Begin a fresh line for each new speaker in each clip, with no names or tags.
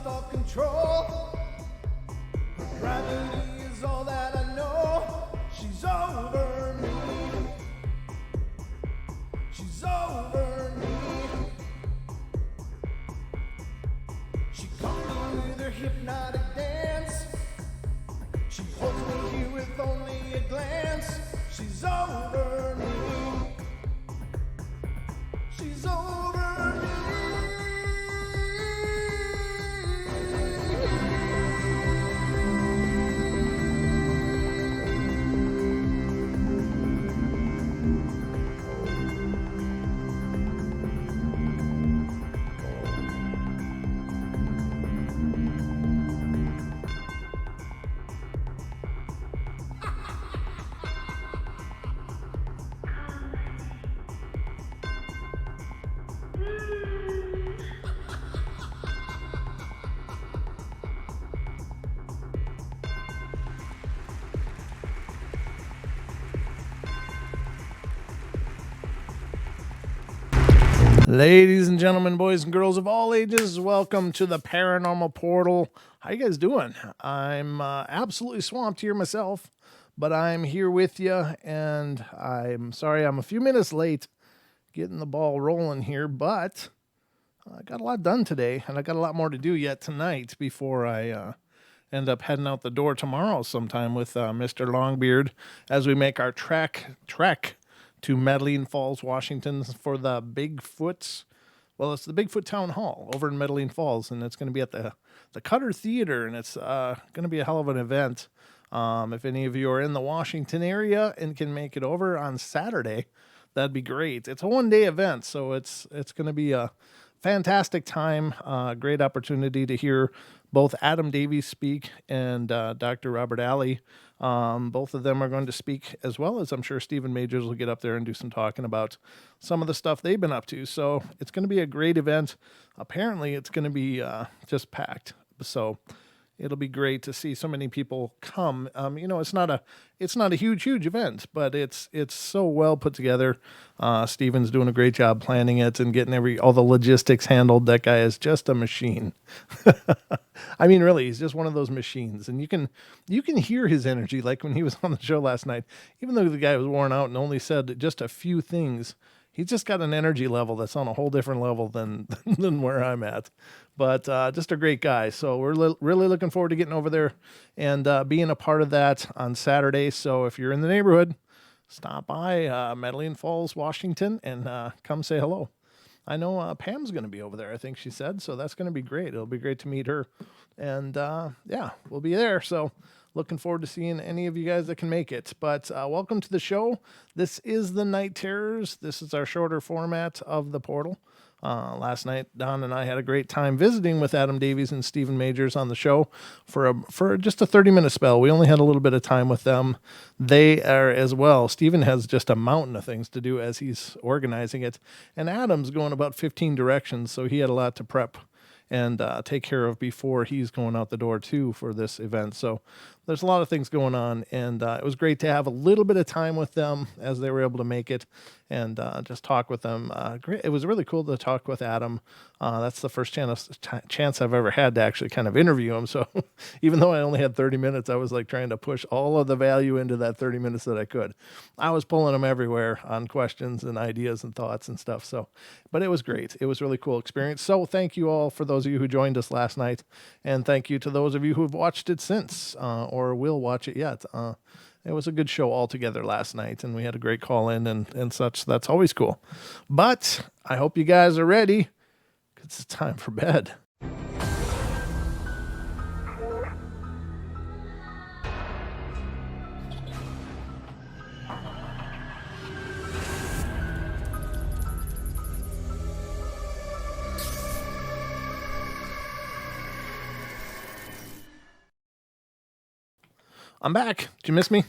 all control. Gravity is all that I know. She's over me. She's over me. She comes with her hypnotic dance. She holds me here with only a glance. She's over me. She's over me. Ladies and gentlemen, boys and girls of all ages, welcome to the Paranormal Portal. How you guys doing? I'm absolutely swamped here myself, but I'm here with you, and I'm sorry I'm a few minutes late getting the ball rolling here, but I got a lot done today, and I got a lot more to do yet tonight before I end up heading out the door tomorrow sometime with Mr. Longbeard as we make our trek to Medellin Falls, Washington for the Bigfoot's. Well, it's the Bigfoot Town Hall over in Medellin Falls, and it's going to be at the Cutter Theater, and it's going to be a hell of an event. If any of you are in the Washington area and can make it over on Saturday, that'd be great. It's a one-day event, so it's going to be a fantastic time. Great opportunity to hear both Adam Davies speak and Dr. Robert Alley. Both of them are going to speak, as well as I'm sure Stephen Majors will get up there and do some talking about some of the stuff they've been up to. So it's going to be a great event. Apparently it's going to be just packed. So it'll be great to see so many people come. It's not a huge event, but it's so well put together. Steven's doing a great job planning it and getting all the logistics handled. That guy is just a machine. I mean, really, he's just one of those machines, and you can hear his energy. Like when he was on the show last night, even though the guy was worn out and only said just a few things, he's just got an energy level that's on a whole different level than where I'm at. But just a great guy. So we're really looking forward to getting over there and being a part of that on Saturday. So if you're in the neighborhood, stop by Medellin Falls, Washington, and come say hello. I know Pam's going to be over there, I think she said. So that's going to be great. It'll be great to meet her. And we'll be there. So looking forward to seeing any of you guys that can make it. But welcome to the show. This is the Night Terrors. This is our shorter format of the portal. Last night, Don and I had a great time visiting with Adam Davies and Stephen Majors on the show for just a 30-minute spell. We only had a little bit of time with them. They are as well. Stephen has just a mountain of things to do as he's organizing it. And Adam's going about 15 directions, so he had a lot to prep and take care of before he's going out the door too for this event. So there's a lot of things going on, and it was great to have a little bit of time with them as they were able to make it and just talk with them. Great. It was really cool to talk with Adam. That's the first chance I've ever had to actually kind of interview him. So even though I only had 30 minutes, I was like trying to push all of the value into that 30 minutes that I could. I was pulling him everywhere on questions and ideas and thoughts and stuff. So, but it was great. It was a really cool experience. So thank you all for those of you who joined us last night. And thank you to those of you who have watched it since or will watch it yet. It was a good show altogether last night, and we had a great call in and such. That's always cool. But I hope you guys are ready, because it's time for bed. I'm back. Did you miss me?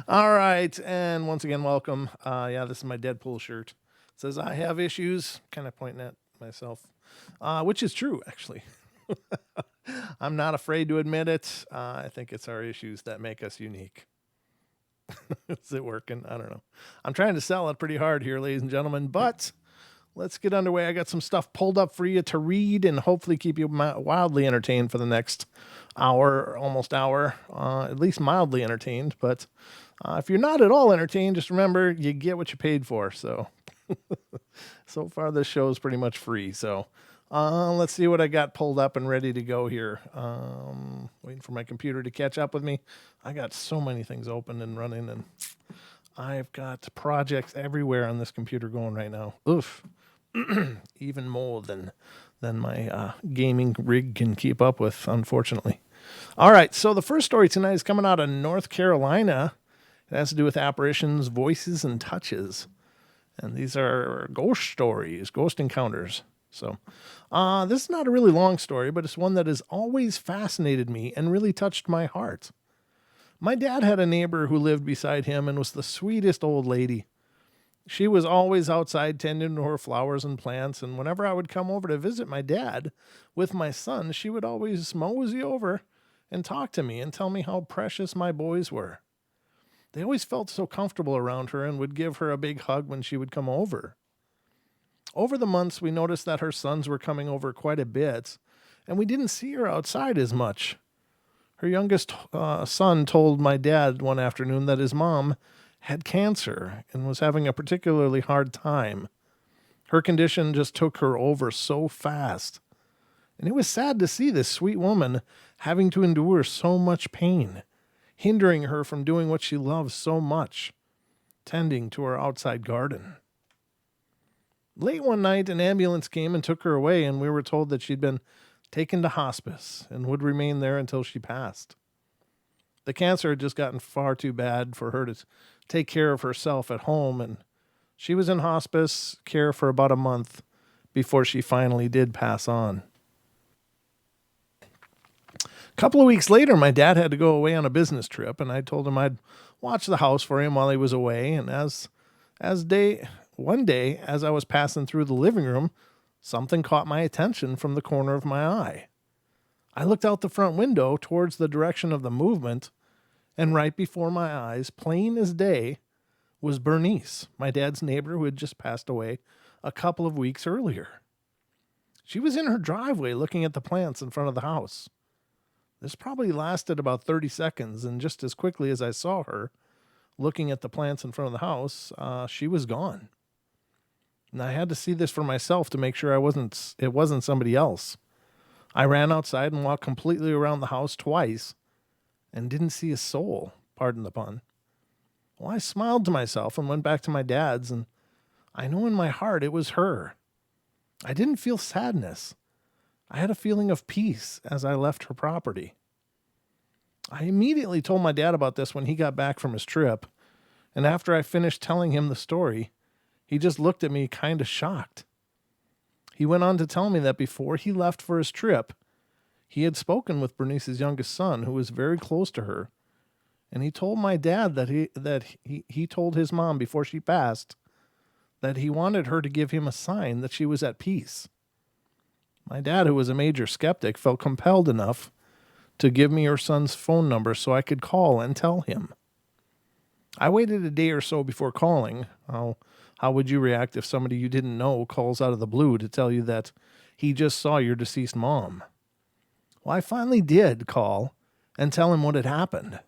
All right. And once again, welcome. This is my Deadpool shirt. It says, I have issues, kind of pointing at myself, which is true, actually. I'm not afraid to admit it. I think it's our issues that make us unique. Is it working? I don't know. I'm trying to sell it pretty hard here, ladies and gentlemen, but let's get underway. I got some stuff pulled up for you to read and hopefully keep you wildly entertained for the next hour, almost hour, at least mildly entertained. But if you're not at all entertained, just remember you get what you paid for. So, so far this show is pretty much free. So let's see what I got pulled up and ready to go here. Waiting for my computer to catch up with me. I got so many things open and running, and I've got projects everywhere on this computer going right now. Oof. Even more than my gaming rig can keep up with, unfortunately. All right, so the first story tonight is coming out of North Carolina. It has to do with apparitions, voices, and touches. And these are ghost stories, ghost encounters. So this is not a really long story, but it's one that has always fascinated me and really touched my heart. My dad had a neighbor who lived beside him and was the sweetest old lady. She was always outside tending to her flowers and plants, and whenever I would come over to visit my dad with my son, she would always mosey over and talk to me and tell me how precious my boys were. They always felt so comfortable around her and would give her a big hug when she would come over. Over the months, we noticed that her sons were coming over quite a bit, and we didn't see her outside as much. Her youngest son told my dad one afternoon that his mom had cancer and was having a particularly hard time. Her condition just took her over so fast. And it was sad to see this sweet woman having to endure so much pain, hindering her from doing what she loves so much, tending to her outside garden. Late one night, an ambulance came and took her away, and we were told that she'd been taken to hospice and would remain there until she passed. The cancer had just gotten far too bad for her to take care of herself at home, and she was in hospice care for about a month before she finally did pass on. A couple of weeks later, my dad had to go away on a business trip, and I told him I'd watch the house for him while he was away. And one day, as I was passing through the living room, something caught my attention from the corner of my eye. I looked out the front window towards the direction of the movement, and right before my eyes, plain as day, was Bernice, my dad's neighbor who had just passed away a couple of weeks earlier. She was in her driveway looking at the plants in front of the house. This probably lasted about 30 seconds, and just as quickly as I saw her looking at the plants in front of the house, she was gone. And I had to see this for myself to make sure it wasn't somebody else. I ran outside and walked completely around the house twice and didn't see a soul, pardon the pun. Well, I smiled to myself and went back to my dad's, and I know in my heart it was her. I didn't feel sadness. I had a feeling of peace as I left her property. I immediately told my dad about this when he got back from his trip, and after I finished telling him the story, he just looked at me kind of shocked. He went on to tell me that before he left for his trip, he had spoken with Bernice's youngest son, who was very close to her, and he told my dad that he told his mom before she passed that he wanted her to give him a sign that she was at peace. My dad, who was a major skeptic, felt compelled enough to give me her son's phone number so I could call and tell him. I waited a day or so before calling. How would you react if somebody you didn't know calls out of the blue to tell you that he just saw your deceased mom? Well, I finally did call and tell him what had happened.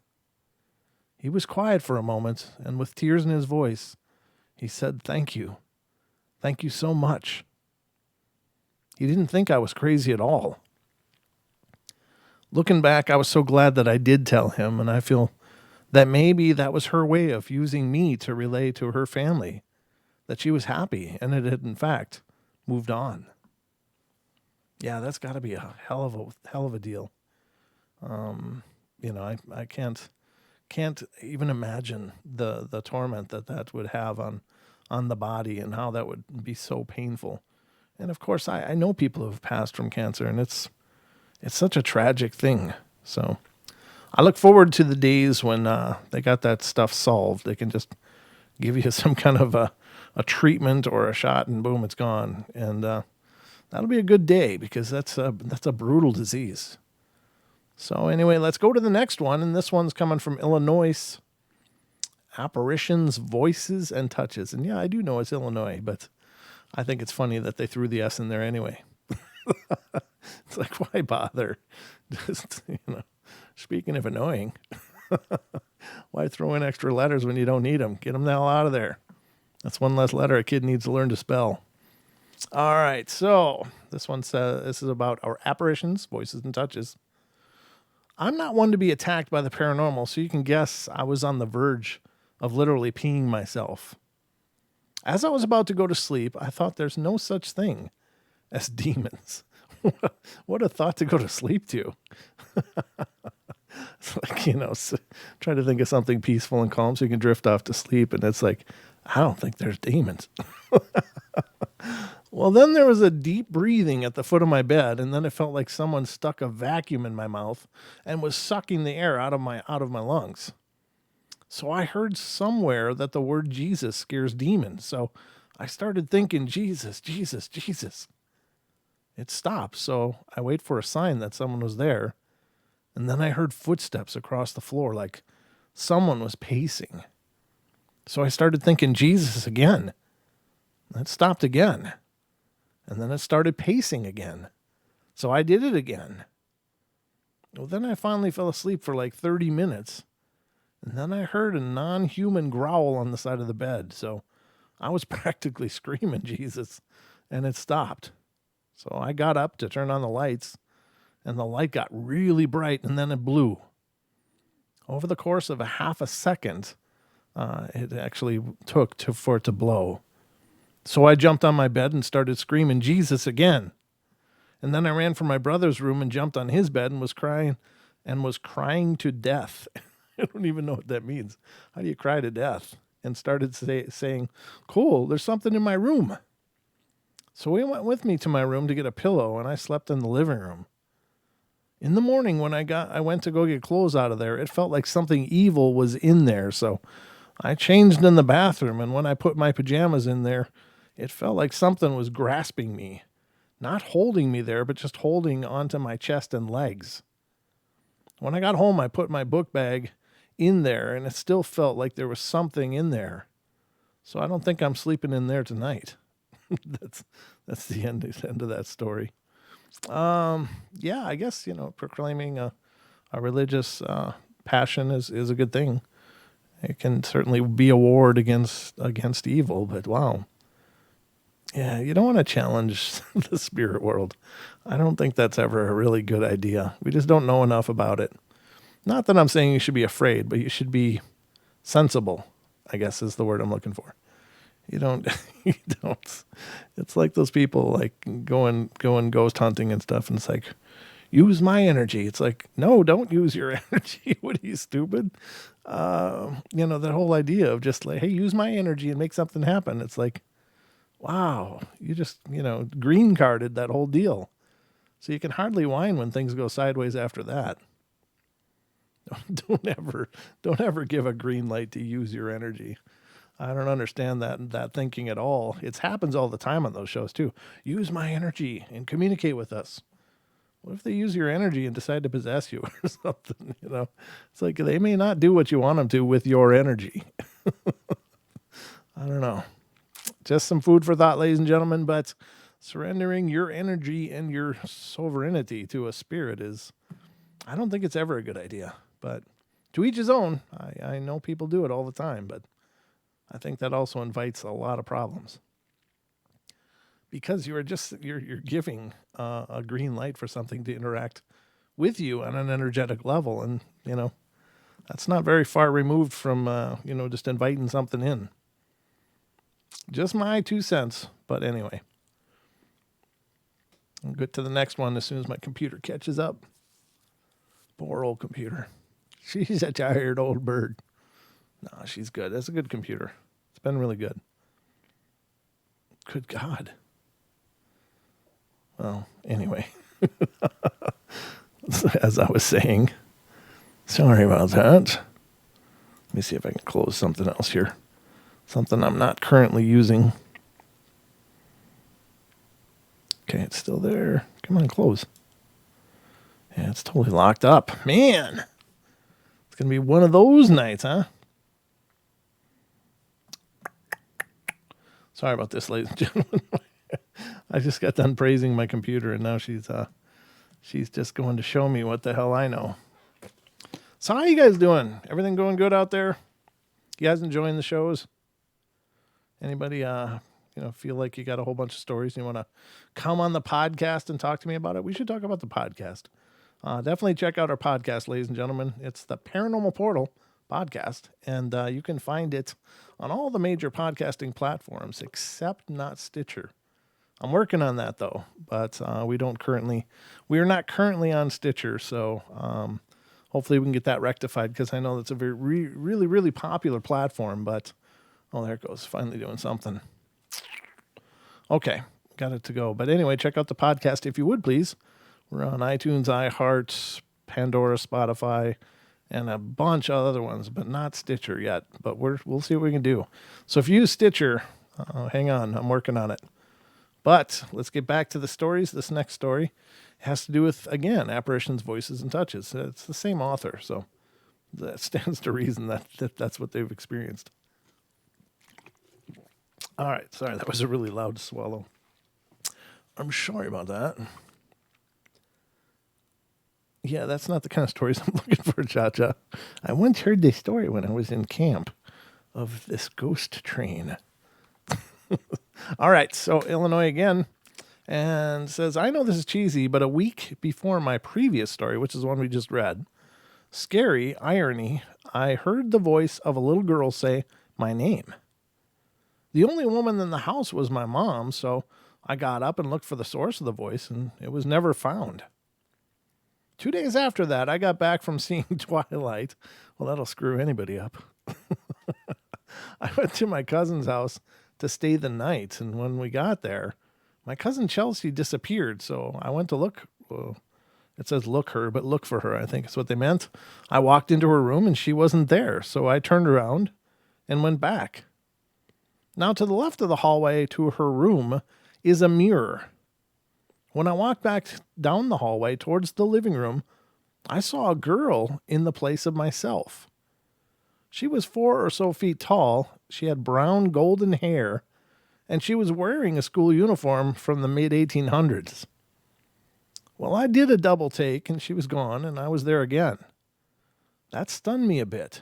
He was quiet for a moment, and with tears in his voice, he said, "Thank you. Thank you so much." He didn't think I was crazy at all. Looking back, I was so glad that I did tell him, and I feel that maybe that was her way of using me to relay to her family that she was happy and it had, in fact, moved on. Yeah, that's got to be a hell of a deal. I can't even imagine the torment that would have on the body and how that would be so painful. And of course, I know people who have passed from cancer, and it's such a tragic thing. So I look forward to the days when they got that stuff solved. They can just give you some kind of a treatment or a shot, and boom, it's gone. And that'll be a good day, because that's a brutal disease. So anyway, let's go to the next one, and this one's coming from Illinois. Apparitions, voices, and touches. And yeah, I do know it's Illinois, but I think it's funny that they threw the S in there anyway. It's like, why bother? Just, speaking of annoying, why throw in extra letters when you don't need them? Get them the hell out of there. That's one less letter a kid needs to learn to spell. All right, so this one says, this is about our apparitions, voices and touches. I'm not one to be attacked by the paranormal, so you can guess I was on the verge of literally peeing myself. As I was about to go to sleep, I thought there's no such thing as demons. What a thought to go to sleep to. It's like, try to think of something peaceful and calm so you can drift off to sleep. And it's like, I don't think there's demons. Well, then there was a deep breathing at the foot of my bed. And then it felt like someone stuck a vacuum in my mouth and was sucking the air out of my lungs. So I heard somewhere that the word Jesus scares demons. So I started thinking, Jesus, Jesus, Jesus. It stopped. So I wait for a sign that someone was there. And then I heard footsteps across the floor, like someone was pacing. So I started thinking, Jesus again. It stopped again. And then it started pacing again. So I did it again. Well, then I finally fell asleep for like 30 minutes. And then I heard a non-human growl on the side of the bed. So I was practically screaming, Jesus. And it stopped. So I got up to turn on the lights. And the light got really bright, and then it blew. Over the course of a half a second, it actually took for it to blow. So I jumped on my bed and started screaming, Jesus again. And then I ran from my brother's room and jumped on his bed and was crying to death. I don't even know what that means. How do you cry to death? And started saying, cool, there's something in my room. So he went with me to my room to get a pillow, and I slept in the living room. In the morning when I went to go get clothes out of there, it felt like something evil was in there. So I changed in the bathroom, and when I put my pajamas in there, it felt like something was grasping me. Not holding me there, but just holding onto my chest and legs. When I got home, I put my book bag in there, and it still felt like there was something in there. So I don't think I'm sleeping in there tonight. That's the end of that story. Yeah, I guess, proclaiming a religious passion is a good thing. It can certainly be a ward against evil, but wow. Yeah, you don't want to challenge the spirit world. I don't think that's ever a really good idea. We just don't know enough about it. Not that I'm saying you should be afraid, but you should be sensible, I guess is the word I'm looking for. You don't. It's like those people like going ghost hunting and stuff, and it's like, use my energy. It's like, no, don't use your energy. What are you, stupid? That whole idea of just like, hey, use my energy and make something happen. It's like, wow, you just green carded that whole deal. So you can hardly whine when things go sideways after that. Don't ever give a green light to use your energy. I don't understand that thinking at all. It happens all the time on those shows too. Use my energy and communicate with us. What if they use your energy and decide to possess you or something? It's like they may not do what you want them to with your energy. I don't know. Just some food for thought, ladies and gentlemen. But surrendering your energy and your sovereignty to a spirit I don't think it's ever a good idea. But to each his own. I know people do it all the time, but I think that also invites a lot of problems because you're giving a green light for something to interact with you on an energetic level. And, that's not very far removed from, just inviting something in. Just my 2 cents. But anyway, I'll get to the next one as soon as my computer catches up. Poor old computer. She's a tired old bird. No, she's good. That's a good computer. It's been really good. Good God. Well, anyway. As I was saying, sorry about that. Let me see if I can close something else here. Something I'm not currently using. Okay, it's still there. Come on, close. Yeah, it's totally locked up. Man, it's going to be one of those nights, huh? Sorry about this, ladies and gentlemen. I just got done praising my computer, and now she's just going to show me what the hell I know. So how you guys doing? Everything going good out there? You guys enjoying the shows? Anybody feel like you got a whole bunch of stories and you want to come on the podcast and talk to me about it? We should talk about the podcast. Definitely check out our podcast, ladies and gentlemen. It's the Paranormal Portal podcast, and you can find it on all the major podcasting platforms except not Stitcher. I'm working on that though, but we are not currently on Stitcher, so hopefully we can get that rectified, because I know that's a very really, really popular platform, but oh, there it goes, finally doing something. Okay, got it to go. But anyway, check out the podcast if you would, please. We're on iTunes, iHeart, Pandora, Spotify, and a bunch of other ones, but not Stitcher yet. But we'll see what we can do. So if you use Stitcher, hang on, I'm working on it. But let's get back to the stories. This next story has to do with, again, apparitions, voices, and touches. It's the same author, so that stands to reason that's what they've experienced. All right, sorry, that was a really loud swallow. I'm sorry about that. Yeah, that's not the kind of stories I'm looking for, Cha-Cha. I once heard this story when I was in camp of this ghost train. All right, so Illinois again, and says, I know this is cheesy, but a week before my previous story, which is the one we just read, scary irony, I heard the voice of a little girl say my name. The only woman in the house was my mom, so I got up and looked for the source of the voice, and it was never found. 2 days after that, I got back from seeing Twilight. Well, that'll screw anybody up. I went to my cousin's house to stay the night, and when we got there, my cousin Chelsea disappeared, so I went to look. Well, it says look her, but look for her, I think is what they meant. I walked into her room, and she wasn't there, so I turned around and went back. Now, to the left of the hallway to her room is a mirror. When I walked back down the hallway towards the living room, I saw a girl in the place of myself. She was 4 or so feet tall. She had brown golden hair, and she was wearing a school uniform from the mid-1800s. Well, I did a double take, and she was gone, and I was there again. That stunned me a bit.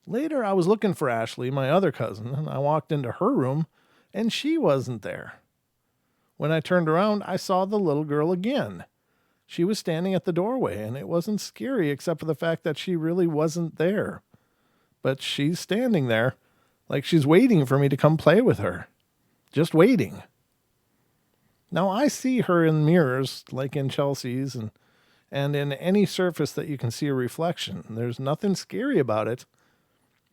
Later, I was looking for Ashley, my other cousin, and I walked into her room, and she wasn't there. When I turned around, I saw the little girl again. She was standing at the doorway, and it wasn't scary except for the fact that she really wasn't there. But she's standing there like she's waiting for me to come play with her. Just waiting. Now, I see her in mirrors, like in Chelsea's, and in any surface that you can see a reflection. There's nothing scary about it,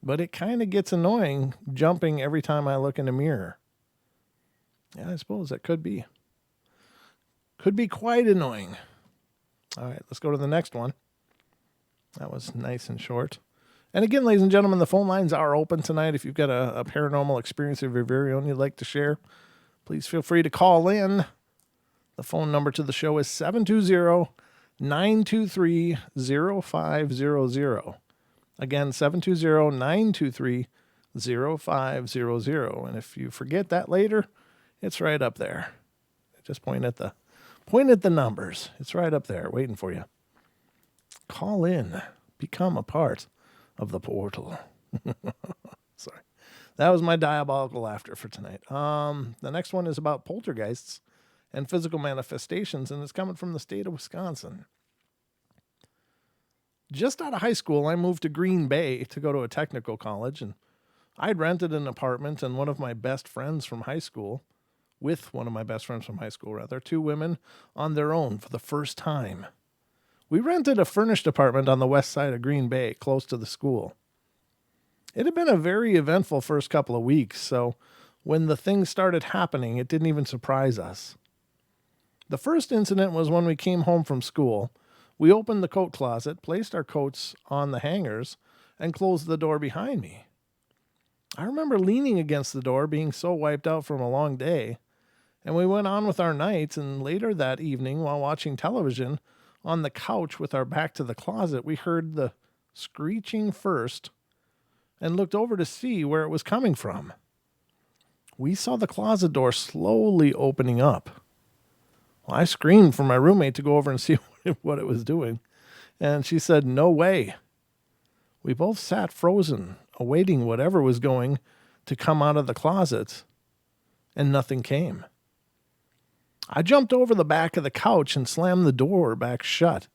but it kind of gets annoying jumping every time I look in a mirror. Yeah, I suppose that could be. Could be quite annoying. All right, let's go to the next one. That was nice and short. And again, ladies and gentlemen, the phone lines are open tonight. If you've got a paranormal experience of your very own you'd like to share, please feel free to call in. The phone number to the show is 720-923-0500. Again, 720-923-0500. And if you forget that later, it's right up there. Just point at the numbers. It's right up there waiting for you. Call in. Become a part of the portal. Sorry. That was my diabolical laughter for tonight. The next one is about poltergeists and physical manifestations, and it's coming from the state of Wisconsin. Just out of high school, I moved to Green Bay to go to a technical college, and I'd rented an apartment, and with one of my best friends from high school, two women on their own for the first time. We rented a furnished apartment on the west side of Green Bay, close to the school. It had been a very eventful first couple of weeks, so when the things started happening, it didn't even surprise us. The first incident was when we came home from school. We opened the coat closet, placed our coats on the hangers, and closed the door behind me. I remember leaning against the door, being so wiped out from a long day, and we went on with our nights, and later that evening, while watching television, on the couch with our back to the closet, we heard the screeching first and looked over to see where it was coming from. we saw the closet door slowly opening up. Well, I screamed for my roommate to go over and see what it was doing, and she said, "No way." We both sat frozen, awaiting whatever was going to come out of the closet, and nothing came. I jumped over the back of the couch and slammed the door back shut,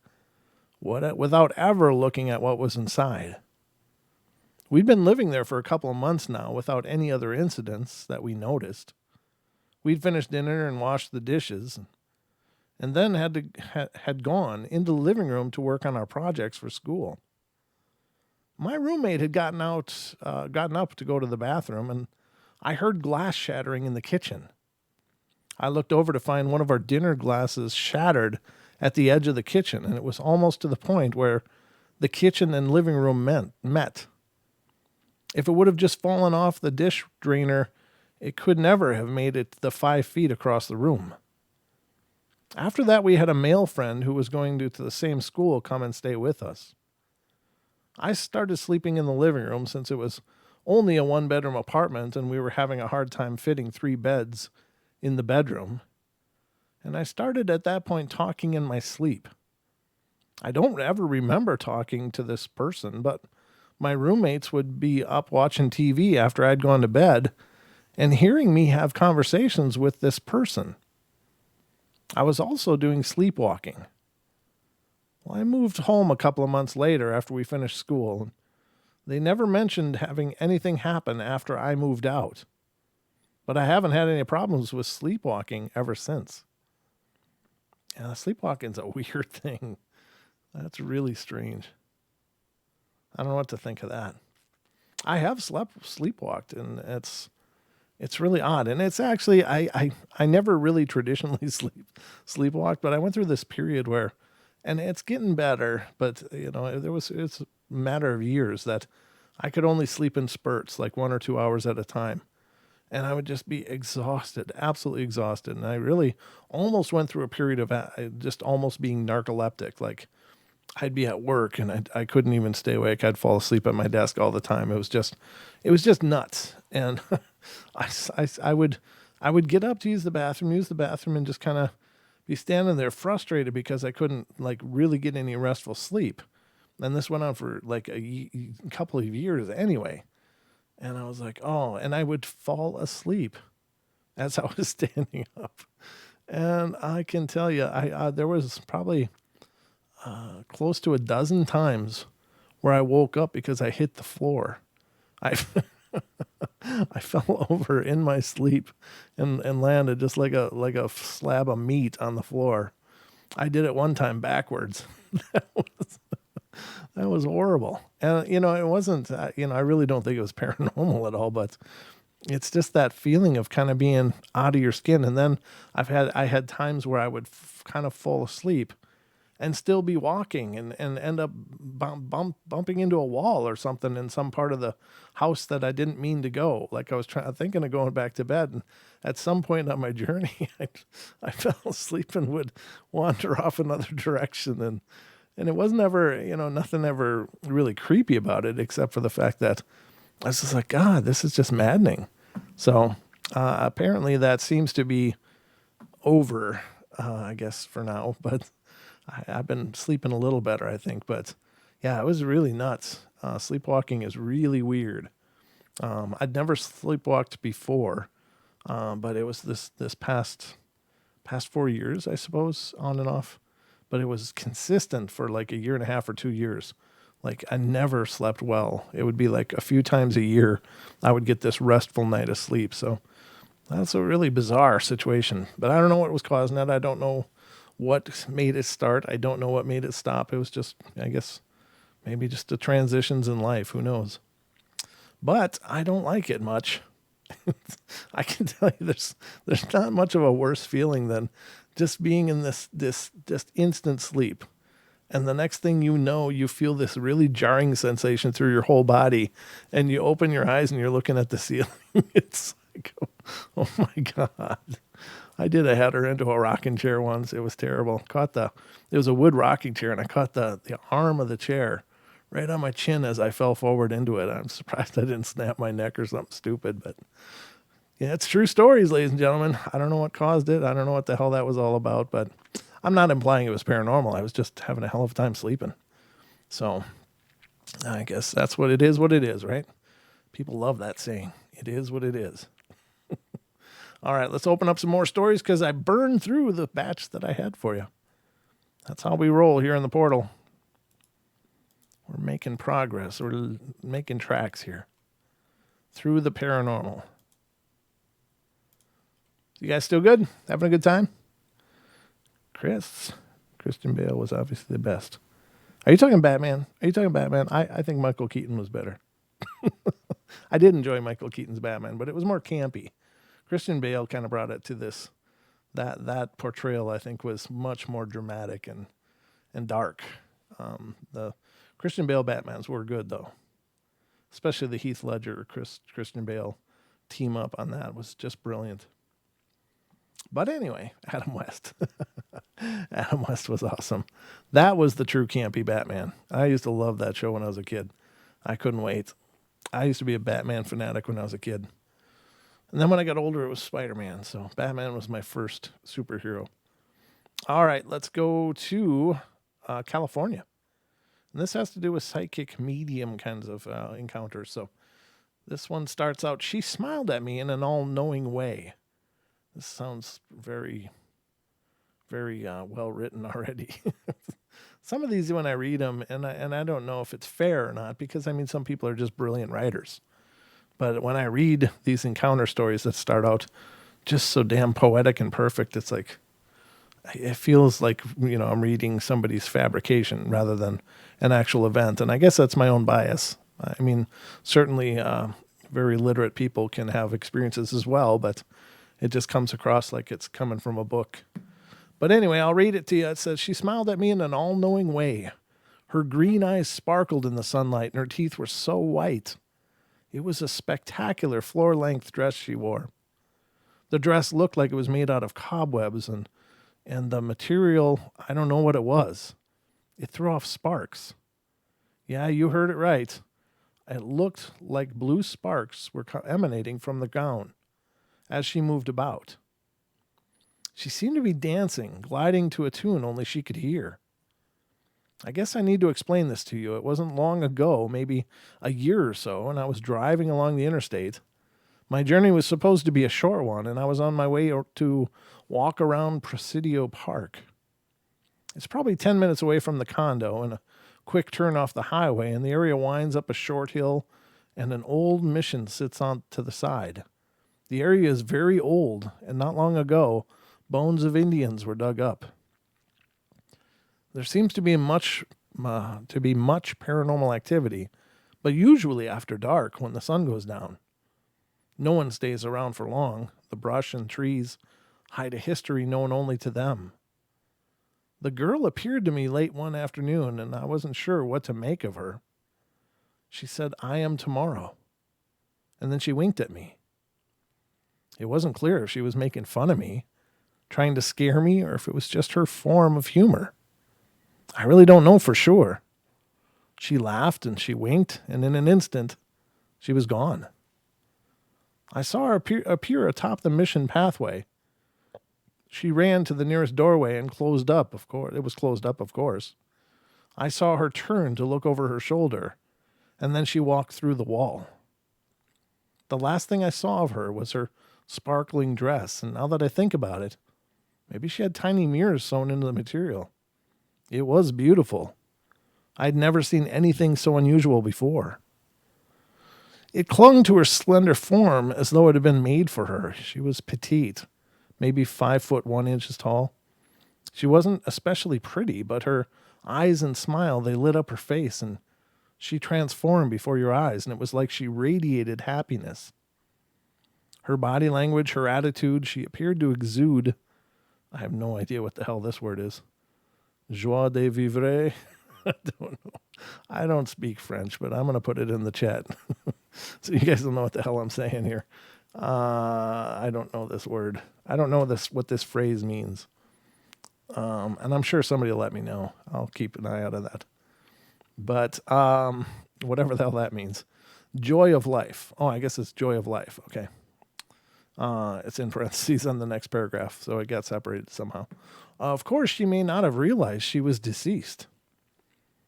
without ever looking at what was inside. We'd been living there for a couple of months now without any other incidents that we noticed. We'd finished dinner and washed the dishes, and then had gone into the living room to work on our projects for school. My roommate had gotten up to go to the bathroom, and I heard glass shattering in the kitchen. I looked over to find one of our dinner glasses shattered at the edge of the kitchen, and it was almost to the point where the kitchen and living room met. If it would have just fallen off the dish drainer, it could never have made it the 5 feet across the room. After that, we had a male friend who was going to the same school come and stay with us. I started sleeping in the living room since it was only a 1-bedroom apartment and we were having a hard time fitting 3 beds in the bedroom. And I started at that point talking in my sleep. I don't ever remember talking to this person, but my roommates would be up watching TV after I'd gone to bed and hearing me have conversations with this person. I was also doing sleepwalking. Well, I moved home a couple of months later after we finished school. They never mentioned having anything happen after I moved out. But I haven't had any problems with sleepwalking ever since. Yeah, sleepwalking's a weird thing. That's really strange. I don't know what to think of that. I have sleepwalked, and it's really odd. And it's actually, I never really traditionally sleepwalked, but I went through this period where, and it's getting better, but it's a matter of years that I could only sleep in spurts, like 1 or 2 hours at a time. And I would just be exhausted, absolutely exhausted. And I really almost went through a period of just almost being narcoleptic. Like I'd be at work and I couldn't even stay awake. I'd fall asleep at my desk all the time. It was just nuts. And I would get up to use the bathroom and just kind of be standing there frustrated because I couldn't like really get any restful sleep. And this went on for like a couple of years anyway. And I was like, oh, and I would fall asleep as I was standing up. And I can tell you, there was probably close to a dozen times where I woke up because I hit the floor. I fell over in my sleep and landed just like a slab of meat on the floor. I did it one time backwards. That was horrible. And, it wasn't, I really don't think it was paranormal at all, but it's just that feeling of kind of being out of your skin. And then I had times where I would kind of fall asleep and still be walking and end up bumping into a wall or something in some part of the house that I didn't mean to go. Like I was thinking of going back to bed. And at some point on my journey, I fell asleep and would wander off another direction. And it wasn't ever, nothing ever really creepy about it, except for the fact that I was just like, God, this is just maddening. So apparently that seems to be over, I guess, for now. But I've been sleeping a little better, I think. But yeah, it was really nuts. Sleepwalking is really weird. I'd never sleepwalked before, but it was this past 4 years, I suppose, on and off. But it was consistent for like a year and a half or 2 years. Like I never slept well. It would be like a few times a year I would get this restful night of sleep. So that's a really bizarre situation. But I don't know what was causing it. I don't know what made it start. I don't know what made it stop. It was just, I guess, maybe just the transitions in life. Who knows? But I don't like it much. I can tell you there's not much of a worse feeling than just being in this just instant sleep. And the next thing you know, you feel this really jarring sensation through your whole body. And you open your eyes and you're looking at the ceiling. It's like, oh my God. I had her into a rocking chair once. It was terrible. It was a wood rocking chair, and I caught the arm of the chair right on my chin as I fell forward into it. I'm surprised I didn't snap my neck or something stupid. But, Yeah, it's true stories, ladies and gentlemen. I don't know what caused it. I don't know what the hell that was all about, but I'm not implying it was paranormal. I was just having a hell of a time sleeping. So I guess that's what it is, right? People love that saying. It is what it is. All right, let's open up some more stories because I burned through the batch that I had for you. That's how we roll here in the portal. We're making progress. We're making tracks here through the paranormal. You guys still good? Having a good time? Christian Bale was obviously the best. Are you talking Batman? I think Michael Keaton was better. I did enjoy Michael Keaton's Batman, but it was more campy. Christian Bale kind of brought it to this. That portrayal, I think, was much more dramatic and dark. The Christian Bale Batmans were good, though. Especially the Heath Ledger, Christian Bale team up on that was just brilliant. But anyway, Adam West. Adam West was awesome. That was the true campy Batman. I used to love that show when I was a kid. I couldn't wait. I used to be a Batman fanatic when I was a kid. And then when I got older, it was Spider-Man. So Batman was my first superhero. All right, let's go to California. And this has to do with psychic medium kinds of encounters. So this one starts out, she smiled at me in an all-knowing way. This sounds very, very well written already. Some of these, when I read them, and I don't know if it's fair or not, because, I mean, some people are just brilliant writers. But when I read these encounter stories that start out just so damn poetic and perfect, it's like, it feels like, I'm reading somebody's fabrication rather than an actual event. And I guess that's my own bias. I mean, certainly very literate people can have experiences as well, but it just comes across like it's coming from a book. But anyway, I'll read it to you. It says, she smiled at me in an all-knowing way. Her green eyes sparkled in the sunlight, and her teeth were so white. It was a spectacular floor-length dress she wore. The dress looked like it was made out of cobwebs, and the material, I don't know what it was. It threw off sparks. Yeah, you heard it right. It looked like blue sparks were emanating from the gown as she moved about. She seemed to be dancing, gliding to a tune only she could hear. I guess I need to explain this to you. It wasn't long ago, maybe a year or so, and I was driving along the interstate. My journey was supposed to be a short one, and I was on my way to walk around Presidio Park. It's probably 10 minutes away from the condo and a quick turn off the highway, and the area winds up a short hill, and an old mission sits on to the side. The area is very old, and not long ago, bones of Indians were dug up. There seems to be much paranormal activity, but usually after dark when the sun goes down. No one stays around for long. The brush and trees hide a history known only to them. The girl appeared to me late one afternoon, and I wasn't sure what to make of her. She said, "I am tomorrow." And then she winked at me. It wasn't clear if she was making fun of me, trying to scare me, or if it was just her form of humor. I really don't know for sure. She laughed and she winked, and in an instant, she was gone. I saw her appear atop the mission pathway. She ran to the nearest doorway and closed up, of course. It was closed up, of course. I saw her turn to look over her shoulder, and then she walked through the wall. The last thing I saw of her was her sparkling dress, and now that I think about it, maybe she had tiny mirrors sewn into the material. It was beautiful. I'd never seen anything so unusual before. It clung to her slender form as though it had been made for her. She was petite, maybe 5'1" tall. She wasn't especially pretty, but her eyes and smile, they lit up her face, and she transformed before your eyes, and it was like she radiated happiness. Her body language, her attitude, she appeared to exude, I have no idea what the hell this word is. Joie de vivre? I don't know. I don't speak French, but I'm going to put it in the chat. So you guys don't know what the hell I'm saying here. I don't know this word. I don't know what this phrase means. And I'm sure somebody will let me know. I'll keep an eye out of that. But whatever the hell that means. Joy of life. Oh, I guess it's joy of life. Okay. It's in parentheses on the next paragraph, so it got separated somehow. Of course, she may not have realized she was deceased.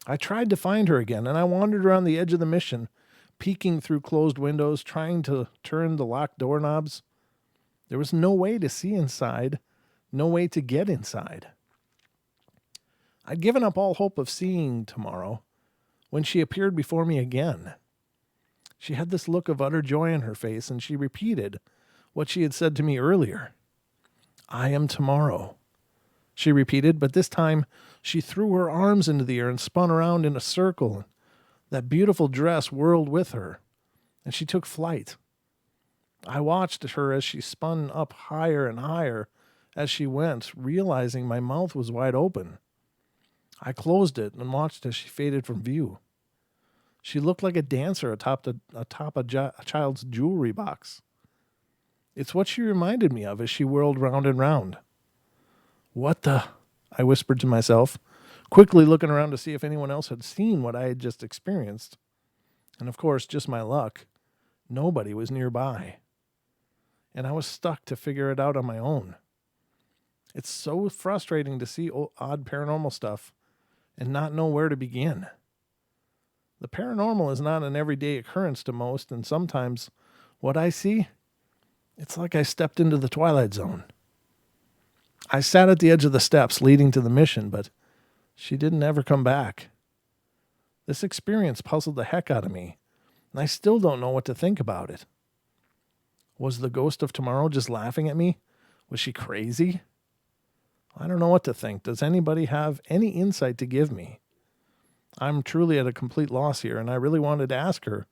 I tried to find her again, and I wandered around the edge of the mission, peeking through closed windows, trying to turn the locked doorknobs. There was no way to see inside, no way to get inside. I'd given up all hope of seeing tomorrow when she appeared before me again. She had this look of utter joy on her face, and she repeated what she had said to me earlier. "I am tomorrow," she repeated, but this time she threw her arms into the air and spun around in a circle. That beautiful dress whirled with her, and she took flight. I watched her as she spun up higher and higher as she went, realizing my mouth was wide open. I closed it and watched as she faded from view. She looked like a dancer atop a child's jewelry box. It's what she reminded me of as she whirled round and round. "What the?" I whispered to myself, quickly looking around to see if anyone else had seen what I had just experienced. And of course, just my luck, nobody was nearby. And I was stuck to figure it out on my own. It's so frustrating to see odd paranormal stuff and not know where to begin. The paranormal is not an everyday occurrence to most, and sometimes what I see, it's like I stepped into the Twilight Zone. I sat at the edge of the steps leading to the mission, but she didn't ever come back. This experience puzzled the heck out of me, and I still don't know what to think about it. Was the ghost of tomorrow just laughing at me? Was she crazy? I don't know what to think. Does anybody have any insight to give me? I'm truly at a complete loss here, and I really wanted to ask her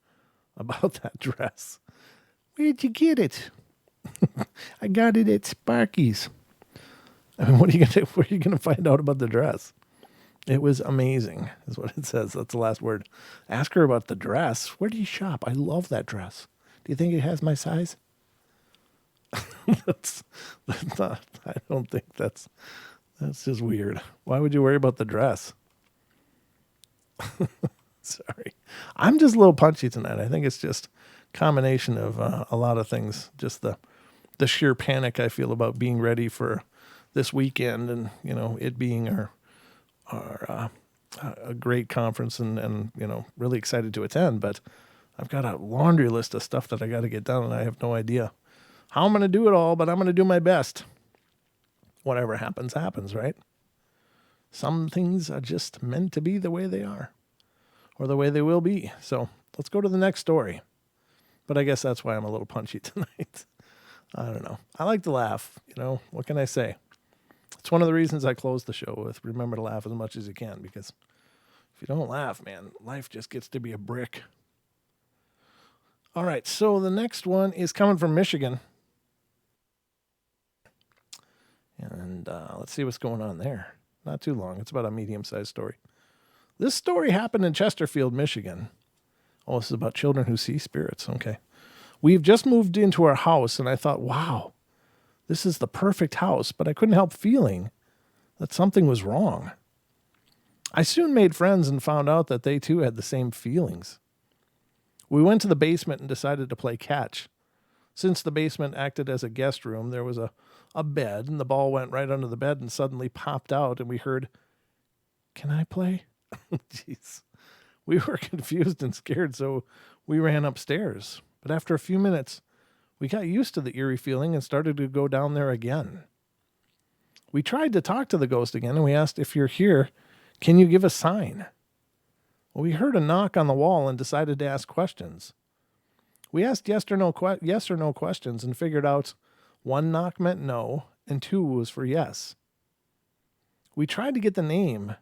about that dress. "Where'd you get it?" "I got it at Sparky's." I mean, where are you gonna find out about the dress? It was amazing, is what it says. That's the last word. Ask her about the dress. Where do you shop? I love that dress. Do you think it has my size? that's not, I don't think that's just weird. Why would you worry about the dress? Sorry. I'm just a little punchy tonight. I think it's just a combination of a lot of things. Just the sheer panic I feel about being ready for this weekend, and it being a great conference, and really excited to attend. But I've got a laundry list of stuff that I got to get done, and I have no idea how I'm going to do it all, but I'm going to do my best. Whatever happens, happens, right? Some things are just meant to be the way they are, or the way they will be. So let's go to the next story. But I guess that's why I'm a little punchy tonight. I don't know. I like to laugh. What can I say? It's one of the reasons I close the show with remember to laugh as much as you can, because if you don't laugh, man, life just gets to be a brick. All right, so the next one is coming from Michigan. And let's see what's going on there. Not too long. It's about a medium-sized story. This story happened in Chesterfield, Michigan. Oh, this is about children who see spirits. Okay. We've just moved into our house, and I thought, wow, this is the perfect house, but I couldn't help feeling that something was wrong. I soon made friends and found out that they too had the same feelings. We went to the basement and decided to play catch. Since the basement acted as a guest room, there was a bed, and the ball went right under the bed and suddenly popped out, and we heard, "Can I play?" Jeez. We were confused and scared, so we ran upstairs. But after a few minutes, we got used to the eerie feeling and started to go down there again. We tried to talk to the ghost again, and we asked, "If you're here, can you give a sign?" Well, we heard a knock on the wall and decided to ask questions. We asked yes or no questions and figured out 1 knock meant no and 2 was for yes. We tried to get the name,